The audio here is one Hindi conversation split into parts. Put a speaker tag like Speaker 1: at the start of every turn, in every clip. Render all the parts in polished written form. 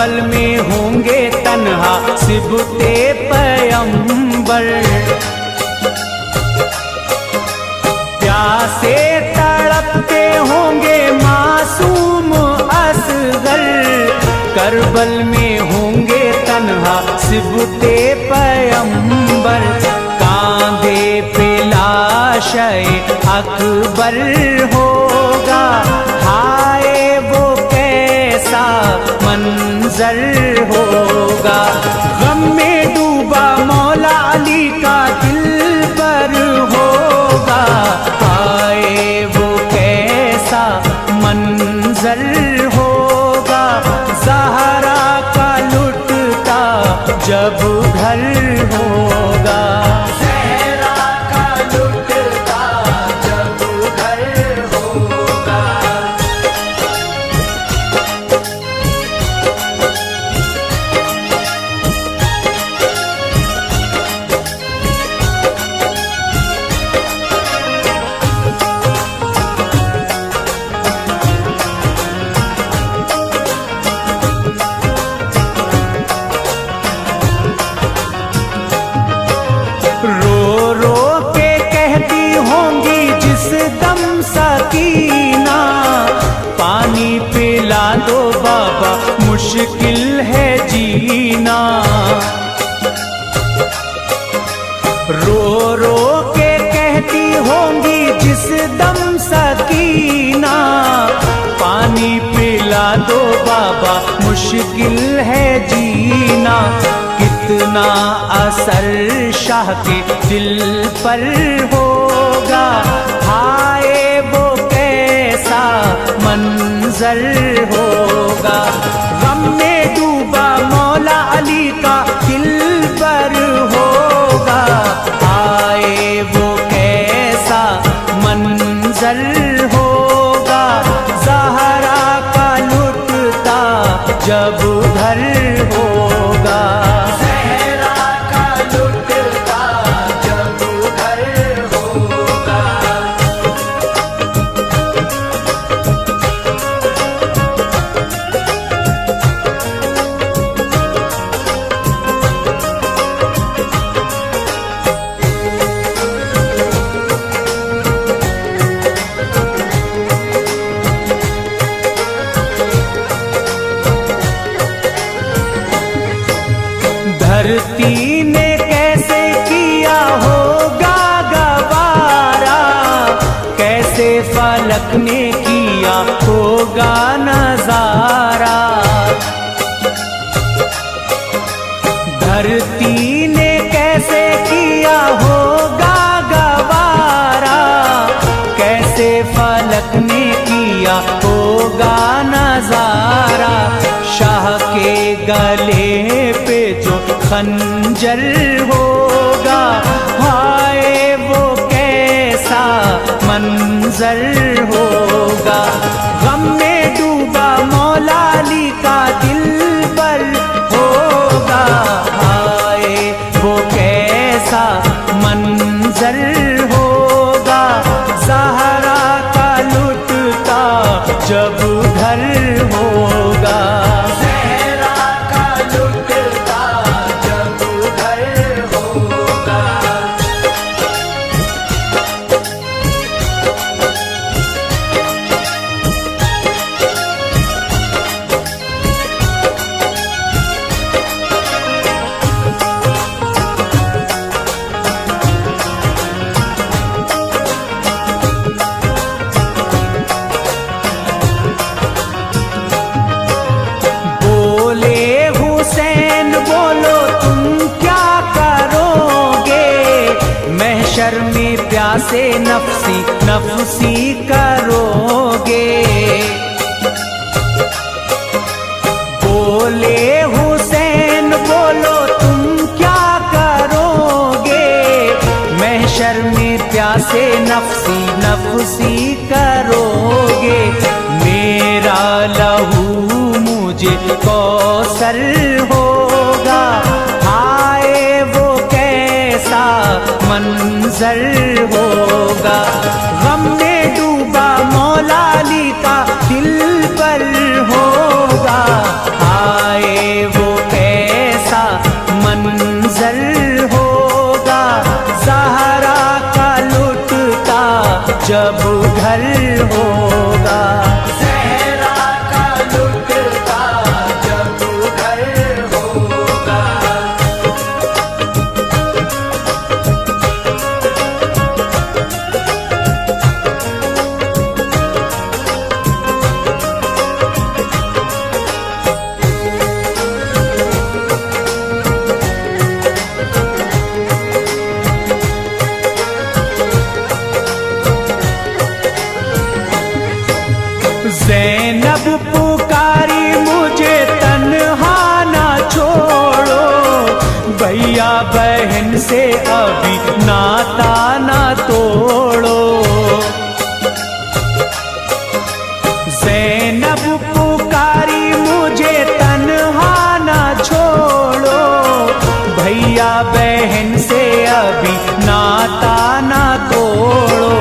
Speaker 1: करबल में होंगे तन्हा सिबते पैगंबर, प्यासे तड़पते होंगे मासूम असगर। करबल में होंगे तन्हा सिबते पैगंबर, कांधे पे लाशे अकबर होगा। हाय वो कैसा मंजर होगा, गम में डूबा मौला अली का दिल पर होगा। हाय वो कैसा मंजर होगा, ज़हरा का लुटता जब घर होगा। ज़हरा का लुटता जब घर होगा। रो रो के कहती होंगी जिस दम सकीना, पानी पिला दो बाबा मुश्किल है जीना। रो रो के कहती होंगी जिस दम सकीना, पानी पिला दो बाबा मुश्किल है जीना। कितना असर शाह के दिल पर होगा, हाय वो कैसा मंजर होगा। गम में डूबा मौला अली का दिल पर होगा, हाय वो कैसा मंजर होगा। ज़हरा का लुटता जब घर होगा। धरती ने कैसे किया होगा गवारा, कैसे फलक ने किया होगा नजारा। धरती ने कैसे किया होगा गवारा, कैसे फलक ने किया होगा नजारा। शाह के गले पे जो खंजर होगा, हाय वो कैसा मंजर होगा। गम में डूबा मौला अली का दिल पर होगा, हाय वो कैसा मंजर होगा। ज़हरा का लुटता जब घर होगा। महशर में प्यासे नफसी नफसी करोगे। बोले हुसैन बोलो तुम क्या करोगे, महशर में प्यासे नफसी नफसी करोगे। मेरा लहू मुझे कौसर होगा, हाय वो कैसा मंजर होगा। गम में डूबा मौला अली का दिल पर होगा, हाय पुकारी मुझे तन्हा ना छोड़ो, भैया बहन से अभी नाता ना तोड़ो। ज़ैनब पुकारी मुझे तन्हा ना छोड़ो, भैया बहन से अभी नाता ना तोड़ो।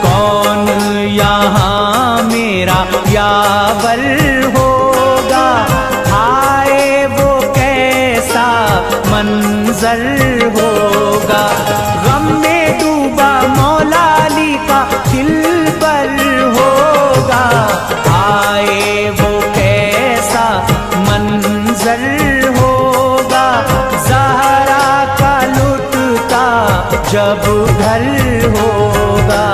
Speaker 1: कौन यहाँ मेरा यावर होगा, हाय वो कैसा मंजर होगा। गम में डूबा मौला अली का दिलबर होगा, हाय वो कैसा मंजर होगा। ज़हरा का लुटता जब घर होगा,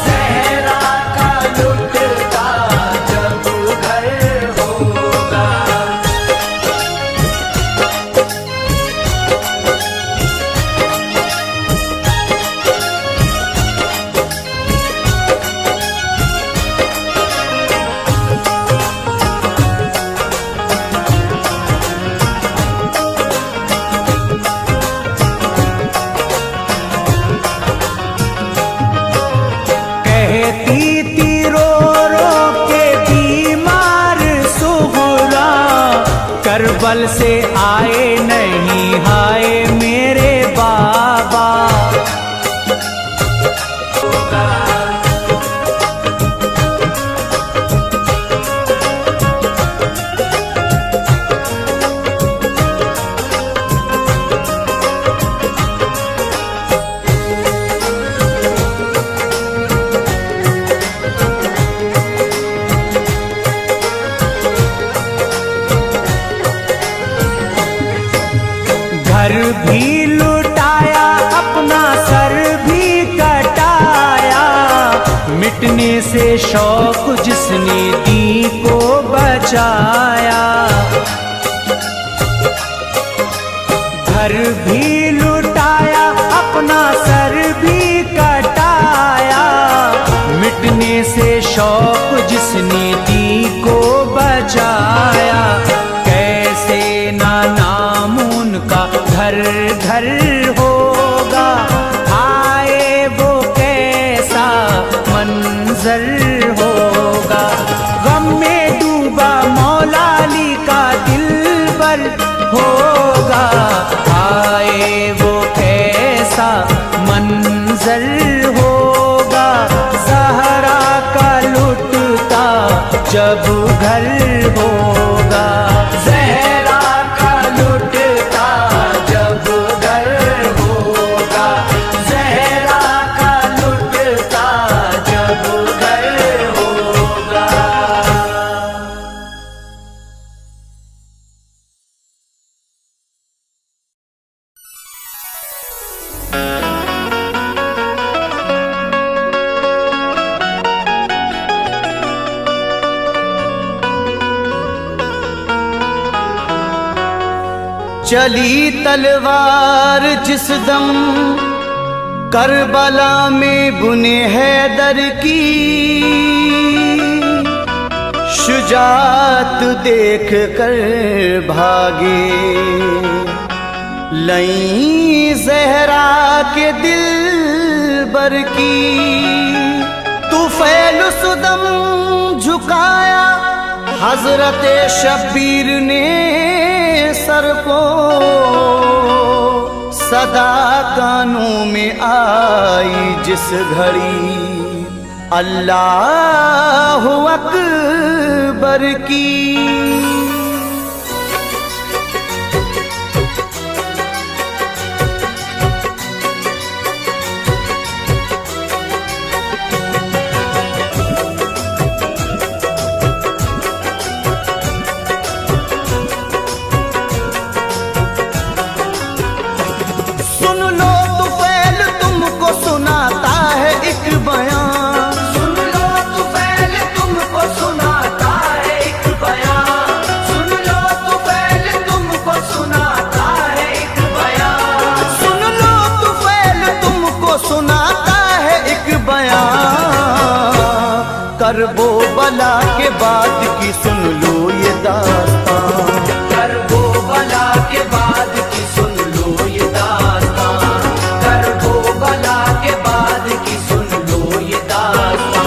Speaker 1: ज़हरा का लुटता जब घर होगा। करबल से आए नहीं हाय मेरे बाबा। घर भी लुटाया अपना सर भी कटाया, मिटने से शौक जिसने दी को बचाया। घर भी लुटाया अपना सर भी कटाया, मिटने से शौक जिसने दी को बचाया। कैसे ना नाम उनका घर घर होगा, हाय वो कैसा मंजर होगा। गम में डूबा मौला अली का दिलबर होगा, हाय वो कैसा मंजर होगा। ज़हरा का लुटता जब घर होगा, ज़हरा का लुटता जब घर होगा। ज़हरा का लुटता जब घर होगा।
Speaker 2: चली तलवार जिस दम करबला में बुने हैदर की, शुजात देख कर भागे लई ज़हरा के दिलबर की। तुफैल सुदम झुकाया हजरत शब्बीर ने सर को, सदा कानों में आई जिस घड़ी अल्लाहु अकबर की। की सुन लो ये दास्तां।
Speaker 1: करबला के बाद की सुन लो ये दास्तां, करबला के बाद की सुन लो ये दास्तां।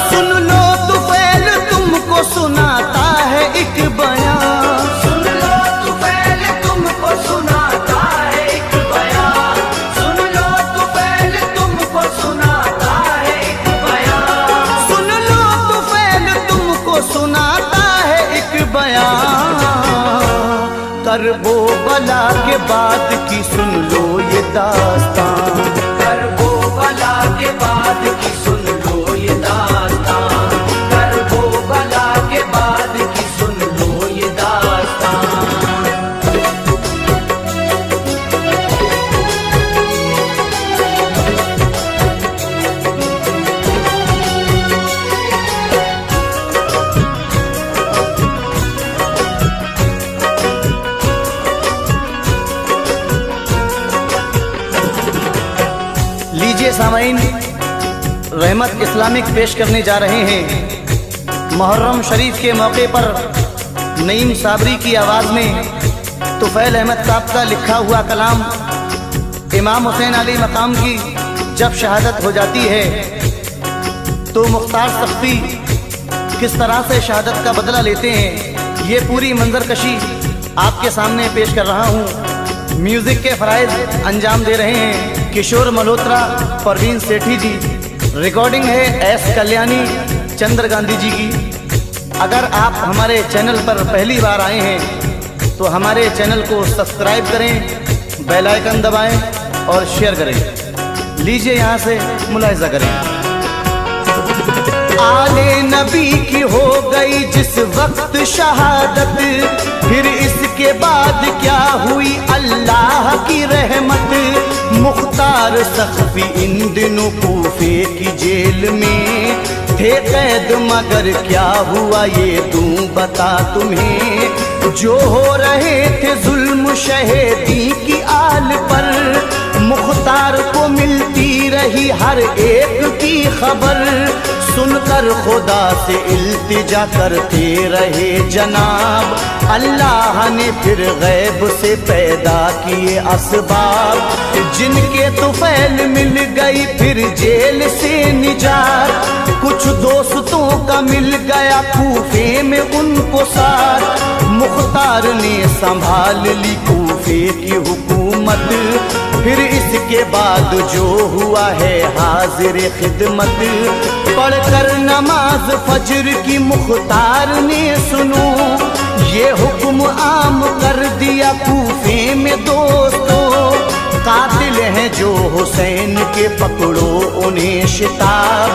Speaker 2: सुन लो तुफैल तुमको सुनाता है एक बयान,
Speaker 1: सुन लो तुफैल तुमको सुनाता है एक बयान, सुन लो तुफैल तुमको सुनाता है एक बयान।
Speaker 2: सुन लो तुफैल तुमको सुनाता है एक बयान। करबला के बाद की सुन लो ये दास्तां।
Speaker 1: करबला के बाद की सुन लो ये दास्तां, करबला के बाद की सुन लो ये दास्तां।
Speaker 2: लीजिए सामाइन, रहमत इस्लामिक पेश करने जा रहे हैं। मुहर्रम शरीफ के मौके पर नईम साबरी की आवाज़ में तुफैल अहमद साहब का लिखा हुआ कलाम इमाम हुसैन अली मकाम की जब शहादत हो जाती है तो मुख्तार सख्ती किस तरह से शहादत का बदला लेते हैं, ये पूरी मंजरकशी आपके सामने पेश कर रहा हूँ। म्यूजिक के फराइज अंजाम दे रहे हैं किशोर मल्होत्रा, परवीन सेठी जी। रिकॉर्डिंग है एस कल्याणी, चंद्र गांधी जी की। अगर आप हमारे चैनल पर पहली बार आए हैं तो हमारे चैनल को सब्सक्राइब करें, बेल आइकन दबाएं और शेयर करें। लीजिए यहाँ से मुलाहिजा करें। आले नबी की हो गई जिस वक्त शहादत, फिर इसके बाद क्या हुई अल्लाह की रहमत। मुख्तार सख्फी इन दिनों कूफे की जेल में थे कैद, मगर क्या हुआ ये दूं बता तुम्हें। जो हो रहे थे जुल्म शहीदी की आल पर, मुख्तार को मिलती रही हर एक की खबर। सुनकर खुदा से इल्तिजा करते रहे जनाब, अल्लाह ने फिर गैब से पैदा किए असबाब। जिनके तुफैल मिल गई फिर जेल से निजात, कुछ दोस्तों का मिल गया कूफे में उनको साथ। मुख्तार ने संभाल ली कूफे की हुकूमत, फिर इसके बाद जो हुआ है हाजिर खिदमत। पढ़कर नमाज फजर की मुख्तार ने सुनो, ये हुक्म आम कर दिया कूफे में दोस्तों। कातिल हैं जो हुसैन के पकड़ो उन्हें शिताब,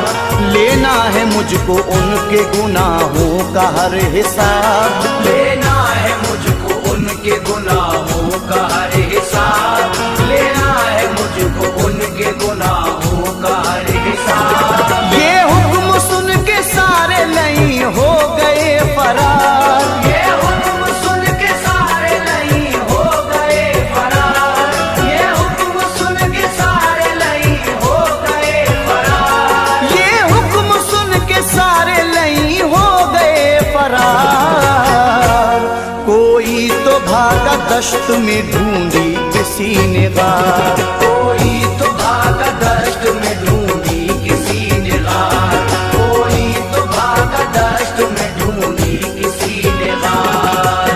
Speaker 2: लेना है मुझको उनके गुनाहों का हर हिसाब।
Speaker 1: लेना है मुझको उनके गुनाहों का हर हिसाब, लेना है मुझको उनके गुनाहों का हर हिसाब।
Speaker 2: ये हुक्म सुन के सारे नहीं हो गए फरार,
Speaker 1: ये हुक्म सुन के सारे नहीं हो गए फरार, ये हुक्म सुन के सारे नहीं हो गए फरार।
Speaker 2: ये हुक्म सुन के सारे नहीं हो गए फरार। कोई तो भागा दश्त में ढूंढी किसी ने गार,
Speaker 1: कोई तो भागा दश्त में ढूंढी किसी ने गार, कोई तो भागा दश्त में ढूंढी किसी ने गार।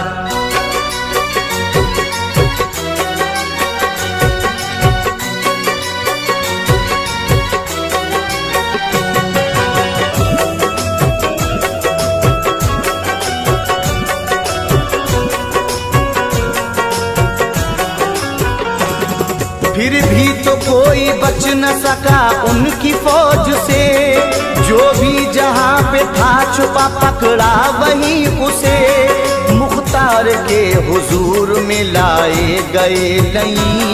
Speaker 2: फिर भी तो कोई बच न सका उनकी फौज से, जो भी जहां पे था छुपा पकड़ा वहीं उसे। मुख्तार के हुजूर में लाए गए नहीं,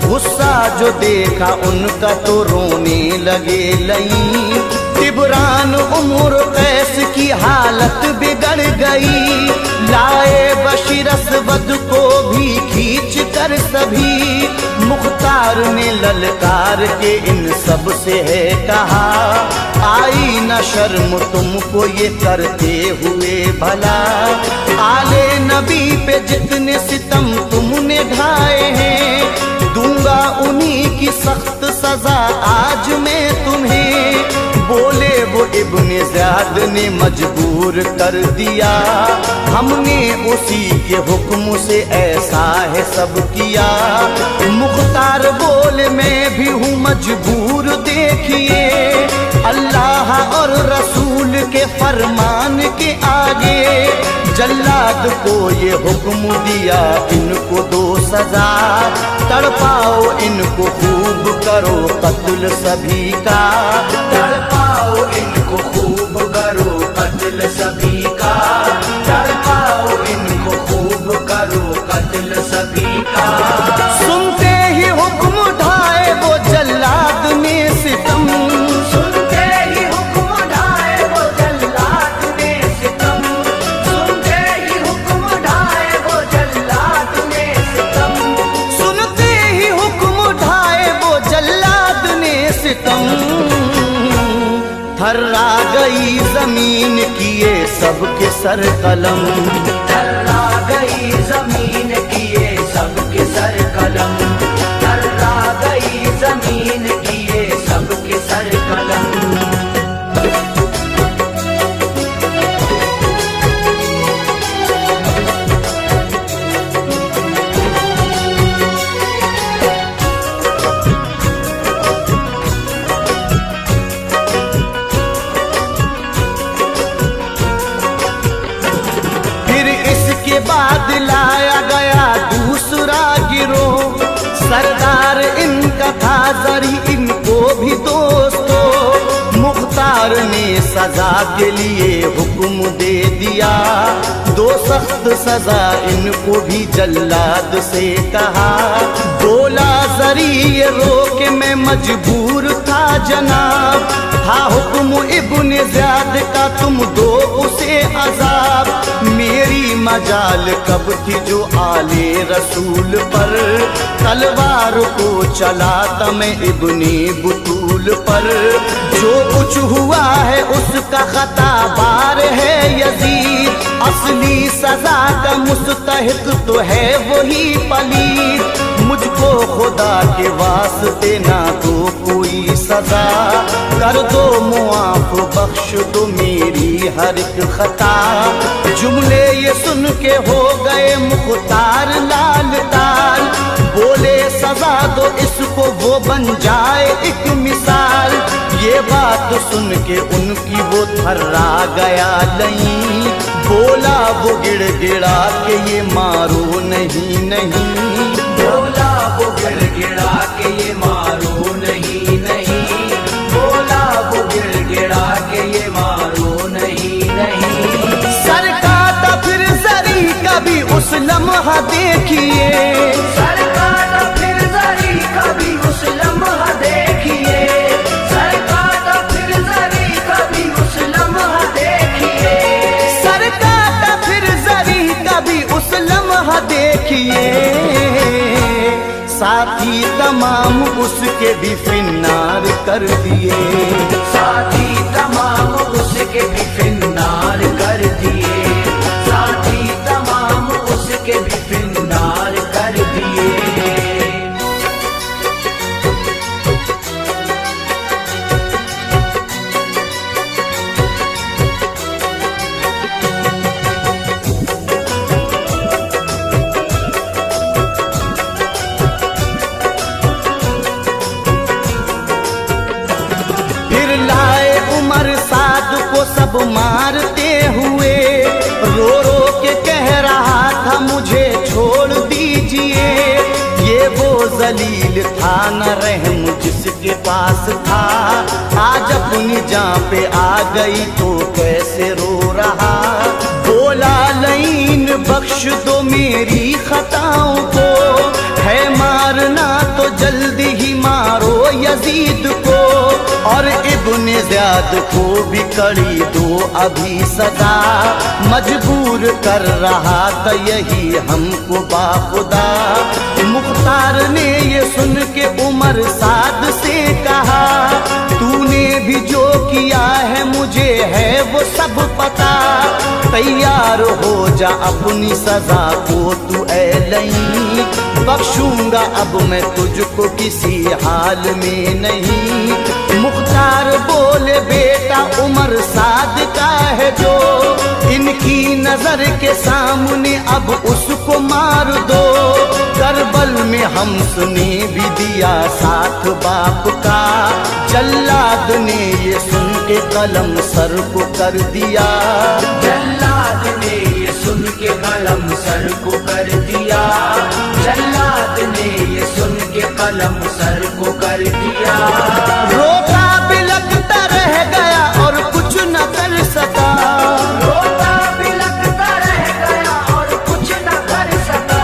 Speaker 2: गुस्सा जो देखा उनका तो रोने लगे नहीं। तिबरान उम्र कैस की हालत बिगड़ गई, लाए बशीर असवद को भी खींच कर सभी। मुख्तार ने ललकार के इन सब से है कहा, आई न शर्म तुमको ये करते हुए भला। आले नबी पे जितने सितम तुमने ढाए हैं, दूंगा उन्हीं की सख्त सजा आज मैं तुम्हें। बोले वो इब्ने ज़ियाद ने मजबूर कर दिया, हमने उसी के हुक्म से ऐसा है सब किया। मुख्तार बोले मैं भी हूँ मजबूर, देखिए अल्लाह और रसूल के फरमान के आगे। जल्लाद को ये हुक्म दिया इनको दो सजा, तड़पाओ इनको खूब करो कत्ल सभी का।
Speaker 1: तड़पाओ इनको खूब करो कत्ल सभी का, तड़पाओ इनको खूब करो कत्ल सभी का।
Speaker 2: सुनते ही हुक्म ढाए वो जल्लाद ने सितम,
Speaker 1: सुनते ही हुक्म ढाए वो जल्लाद ने सितम, सुनते ही हुक्म ढाए वो जल्लाद ने सितम।
Speaker 2: सुनते ही हुक्म ढाए वो जल्लाद ने सितम। थर्रा गई जमीन किए सबके सर कलम,
Speaker 1: थर्रा गई जमीन किए सबके सर कलम, थर्रा गई जमीन किए सबके सर कलम।
Speaker 2: बाद लाया गया दूसरा गिरोह, सरदार इनका था जरी इनको भी दोस्तों। मुख्तार ने सजा के लिए हुक्म दे दिया, दो सख्त सजा इनको भी जल्लाद से कहा। बोला जरी ये रोक मैं मजबूर था जनाब, था हुक्म इब्ने ज़ियाद का तुम दो उसे अजाब। मेरी मजाल कब थी जो आले रसूल पर, तलवार को चलाता मैं इब्ने बुतूल पर। जो कुछ हुआ है उसका खता बार है यजीद, असली सजा का मुस्तहिक तो है वही पलीद। मुझको खुदा के वास्ते ना दो कोई सजा, कर दो मुआफ बख्श दो मेरी हर एक खता। जुमले ये सुन के हो गए मुख्तार लाल ताल, बोले सजा दो इसको वो बन जाए एक मिसाल। ये बात सुन के उनकी वो थर्रा गया नहीं, बोला वो गिड़गिड़ा के ये मारो नहीं नहीं।
Speaker 1: बोला वो गिड़गिड़ा के ये मारो नहीं नहीं, बोला वो गिड़गिड़ा के ये मारो नहीं नहीं।
Speaker 2: सर काटा फिर जरी कभी उस लम्हा देखिए,
Speaker 1: सर काटा फिर जरी कभी उस लम्हा देखिए, सर काटा फिर जरी कभी उस लम्हा देखिए,
Speaker 2: सर काटा फिर जरी कभी उस लम्हा देखिए। साथी तमाम उसके भी फिन्नार कर दिए,
Speaker 1: साथी तमाम उसके भी फिन्नार कर दिए, साथी तमाम उसके भी फिन्नार कर दिए।
Speaker 2: सब मारते हुए रो रो के कह रहा था मुझे छोड़ दीजिए। ये वो जलील था न रहम जिसके पास था, आज अपनी जान पे आ गई तो कैसे रो रहा। बोला लईन बख्श दो मेरी खताओं को, है मारना तो जल्दी ही मारो यजीद को। और इब्ने ज़ियाद को भी कड़ी दो अभी सजा, मजबूर कर रहा था यही हमको बाखुदा। मुख्तार ने ये सुन के उमर साद से कहा, तूने भी जो किया है मुझे है वो सब पता, तैयार हो जा अपनी सजा को तू ऐ लई, बख्शूंगा अब मैं तुझको किसी हाल में नहीं। मुख्तार बोले बेटा उमर साद का है जो, इनकी नजर के सामने अब उसको मार दो। करबल में हम सुने भी दिया साथ बाप का, जल्लाद ने ये सुन के कलम सर को कर दिया।
Speaker 1: जल्लाद ने ये सुन के कलम सर को कर दिया, जल्लाद ने ये सुन के कलम सर को कर दिया।
Speaker 2: रोता बिलखता रह गया और कुछ न कर सका,
Speaker 1: रोता बिलखता रह गया और कुछ न कर सका,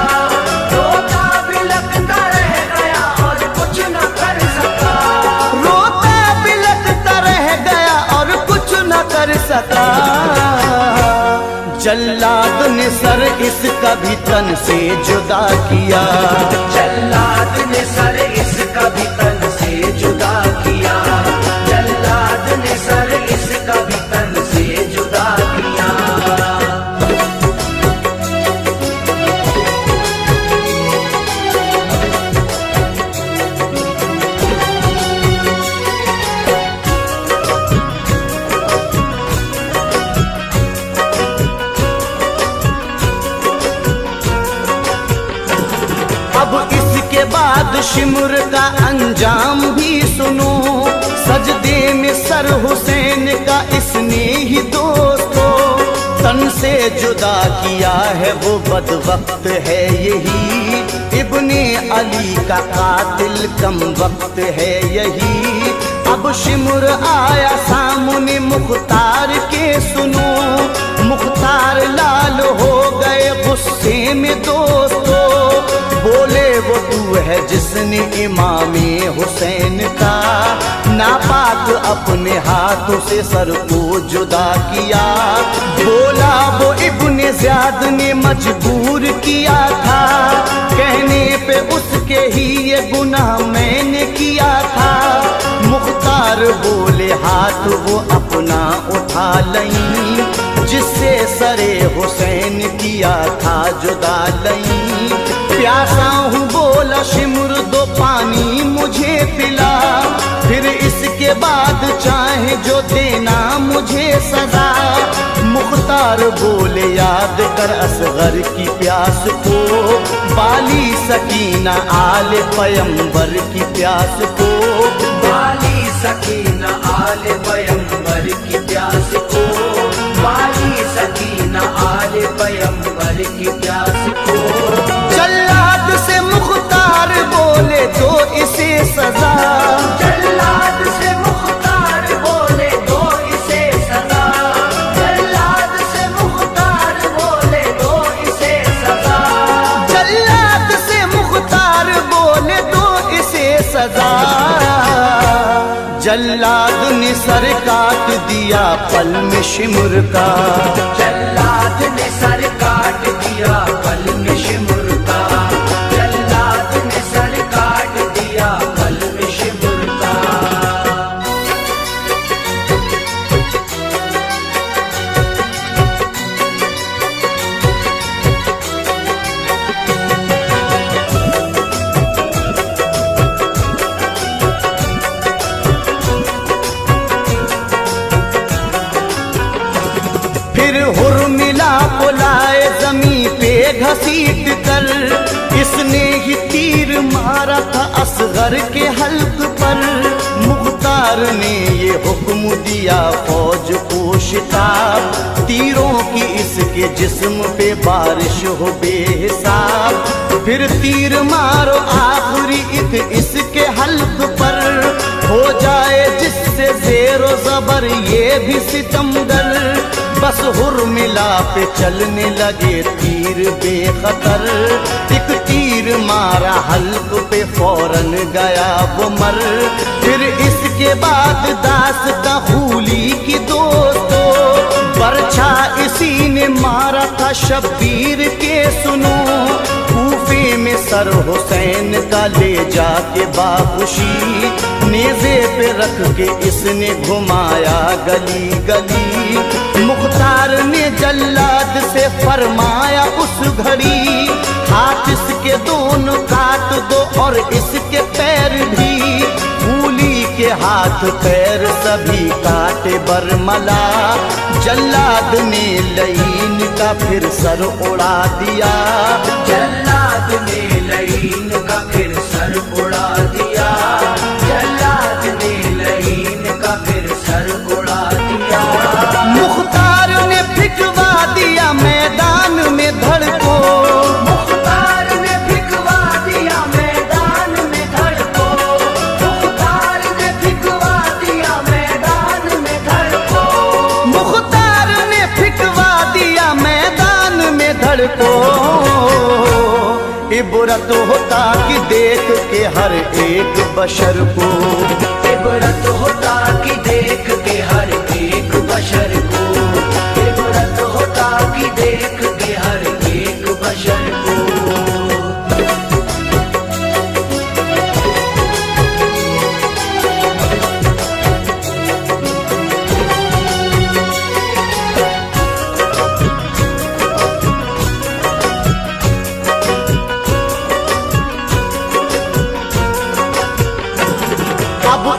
Speaker 1: रोता बिलखता रह गया और कुछ न कर सका,
Speaker 2: रोता बिलखता रह गया और कुछ न कर सका। जल्लाद ने सर इसका भी तन से जुदा किया,
Speaker 1: जल्लाद ने सर इसका भी तन से जुदा किया, जल्लाद ने सर इसका भी तन से जुदा किया।
Speaker 2: अब इसके बाद शिमर का अंजाम भी सुनो, सजदे में सर हुसैन का इसने ही दोस्तों तन से जुदा किया है, वो बदवक्त है यही, इब्ने अली का कातिल कम वक्त है यही। अब शिमर आया सामने मुख्तार के सुनो, मुख्तार लाल हो गए गुस्से में दोस्तों, बोले वो तू है जिसने इमामे हुसैन का नापाक अपने हाथों से सर को जुदा किया। बोला वो इब्ने ज़ियाद ने मजबूर किया था, कहने पे उसके ही ये गुनाह मैंने किया था। मुख्तार बोले हाथ वो अपना उठा लई, जिससे सरे हुसैन किया था जुदा लई। प्यासा हूँ बोला शिमर दो पानी मुझे पिला, फिर इसके बाद चाहे जो देना मुझे सजा। मुख्तार बोले याद कर असगर की प्यास को, बाली सकीना आले पैगंबर की प्यास को,
Speaker 1: बाली सकीना आले पैगंबर की प्यास को, बाली सकीना आले पैगंबर की प्यास को।
Speaker 2: जल्लाद से मुख्तार बोले दो इसे सजा,
Speaker 1: जल्लाद से मुख्तार बोले दो इसे सजा, जल्लाद से मुख्तार बोले दो इसे सजा,
Speaker 2: जल्लाद से मुख्तार बोले दो इसे सजा। जल्लाद ने सर काट दिया पल में शिमर का,
Speaker 1: जल्लाद ने सर काट दिया पल में शिमर का, जल्लाद ने सर काट दिया पल में शिमर का।
Speaker 2: फिर हुर्मिला को लाए जमी पे घसीट कर, इसने ही तीर मारा था असगर के हल्क पर। मुख्तार ने ये हुक्म दिया फौज को शिताब, तीरों की इसके जिस्म पे बारिश हो बेहिसाब। फिर तीर मारो आखिरी एक इसके हल्क पर, हो जाए जिससे ज़ेरो ज़बर ये भी सितमगर। बस हुर्मिला पे चलने लगे तीर बेखतर। एक तीर मारा हल्क पे फौरन गया वो मर। फिर इसके बाद दास्तां खूली की दोस्तों, बरछा इसी ने मारा था शब्बीर के सुनो। कूफे में सर हुसैन का ले जाके बाखुशी, नेज़े पे रख के इसने घुमाया गली गली। मुख्तार ने जल्लाद से फरमाया उस घड़ी, हाथ इसके दोनों काट दो और इसके पैर भी। फूली के हाथ पैर सभी काटे बरमला, जल्लाद ने लईन का फिर सर उड़ा दिया।
Speaker 1: जल्लाद ने लईन का फिर सर उड़ा दिया। जल्लाद ने लईन का फिर सर उड़ा दिया।
Speaker 2: मुख्तार ने फिकवा दिया मैदान में धड़ को।
Speaker 1: मुख्तार ने फिकवा दिया मैदान में धड़ को। मुख्तार ने फिकवा दिया मैदान में धड़ को।
Speaker 2: मुख्तार ने फिकवा दिया मैदान में धड़ को। इबरत होता कि देख के हर एक बशर को।
Speaker 1: इबरत होता कि देख के हर एक बशर को। इबरत होता कि देख के हर एक बशर को।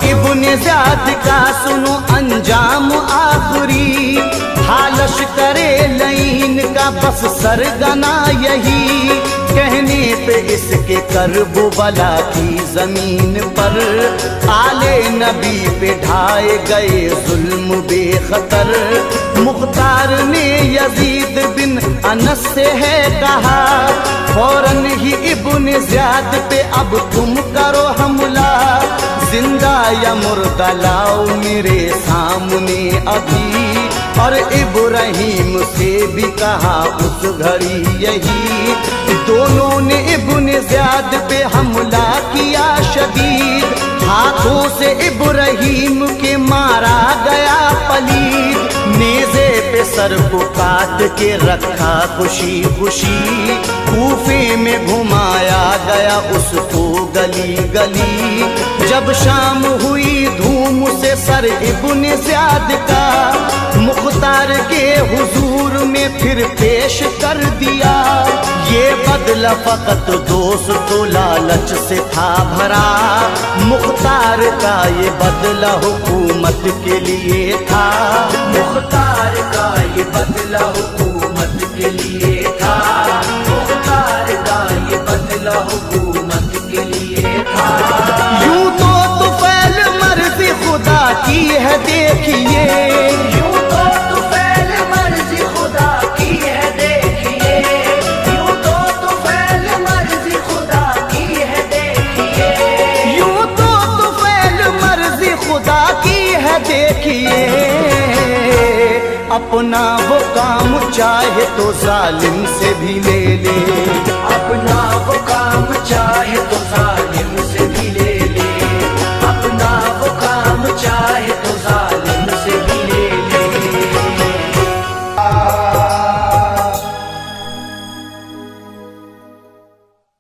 Speaker 2: इब्ने ज़ियाद का सुनो अंजाम आखिरी, हालश करे लईन का बस सरगना यही। कहने पे इसके करबो बला की जमीन पर, आले नबी पे ढाए गए जुल्म बेखतर। मुख्तार ने यजीद बिन अनस से है कहा, फौरन ही इब्ने ज़ियाद पे अब तुम करो हमला। जिंदा या मुर्दा लाओ मेरे सामने अभी। और इब्राहिम से भी कहा उस घड़ी यही। दोनों ने इब्ने ज़ियाद पे हमला किया शदीद, हाथों से इब्राहिम के मारा गया पलीद। नेज़े पे सर को काट के रखा खुशी खुशी, कूफे में घुमाया गया उसको गली गली। जब शाम हुई धूम से सर इब्ने ज़ियाद का, मुख्तार के हुजूर में फिर पेश कर दिया। ये बदला फकत दोस्त लालच से था भरा, मुख्तार का ये बदला हुकूमत के लिए था।
Speaker 1: मुख्तार का ये बदला हुकूमत के लिए था। मुख्तार का ये बदला हुकूमत के लिए था।
Speaker 2: यूं तो तुफैल मर्ज़ी खुदा की है देखिए।
Speaker 1: यूं तो तुफैल मर्ज़ी खुदा की है देखिए। यूं तो तुफैल मर्ज़ी खुदा की है देखिए।
Speaker 2: यूं तो तुफैल मर्ज़ी खुदा की है देखिए। अपना वो काम चाहे तो जालिम से भी ले ले।
Speaker 1: अपना वो काम चाहे तो जालिम से